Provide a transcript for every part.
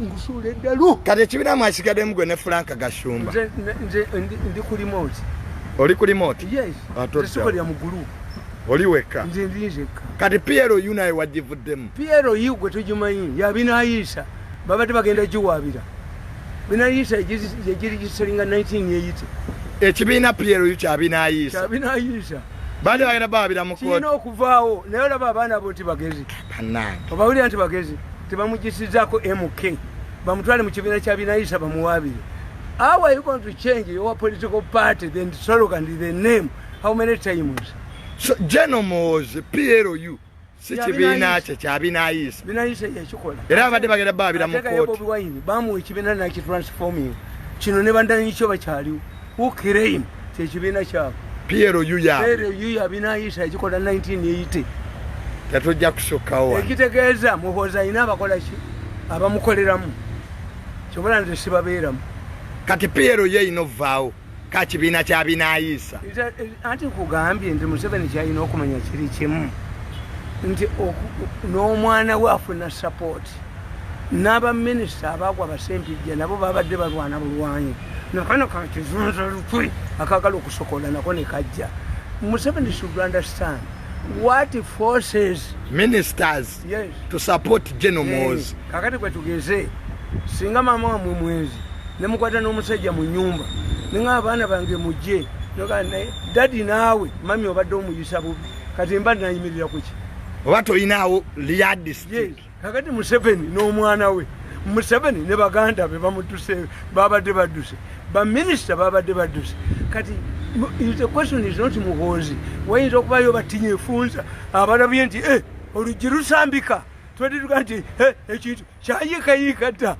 ngusule ddalu kati ekibiina mwasigaddemu gwe ne Frank Gashumba nze ndi ku remote oli ku remote yes tesokolera mu group oli weka nze ndinzeka kati PLO naye wagivuddemu PLO gwe tugimanyi ya Binaisa babadde bagenda giwaabira Binaisa yegirigiseringa 1980 ekibiina PLO kya Binaisa bali bagenda baabira mu kkooti kino okuvaawo naye olaba abaana bo bagezi obawulira nti bagezi tebamugisizaako MK bamutwale mu kibiina kya Binaisa bamuwaabire. How are you going to change your political party, the slogan, the name? How many times? So, General Muhoozi, PLO, si kibiina kya Binaisa. Binaisa yakikola. Era abadde bagenda baabira mu kkooti. Bamuwa ekibiina nakitransforming. Kino ne bandanyi kyo bakyaliwo. Who claim ekibiina kyabwe? PLO ya Binaisa yakikola 1980. Tetujja kusukkawo. Ekitegeeza Muhoozi alina abakola ki? Abamukoleramu. Kyobola nze sibabeeramu. Kati PLO yeyina ovaawo ka kibiina kya Binaisa. Anti kugambye nti Museveni kyalina okumanya kiri kimu nti n'omwana we afuna support n'abaminisita abaagwa Basempijja nabo babadde balwana bulwanyi nakano kakizunza lukwe akagala okusokola nako ne kajja. Museveni should understand what forces ministers to support General Muhoozi. Kakati kwe tugeze singa mama wa mwezi nemukwata n'omusajja mu nyumba ninga abaana bange mujje dadi naawe mami obadde omuyisa bubi kati mba nanyimirira kuki oba toyinaawo Riyadh district. Kakati Museveni n'omwana we Museveni ne baganda be bamutuse babadde badduse baminisita babadde badduse kati the question is not Muhoozi wayinza okubayo batinyefunza abalabye nti oluggi lusambika twedituga nti ekintu kyayikayika dda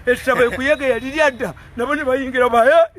essaba ekuyega yali lyadda nabo ne bayingira ba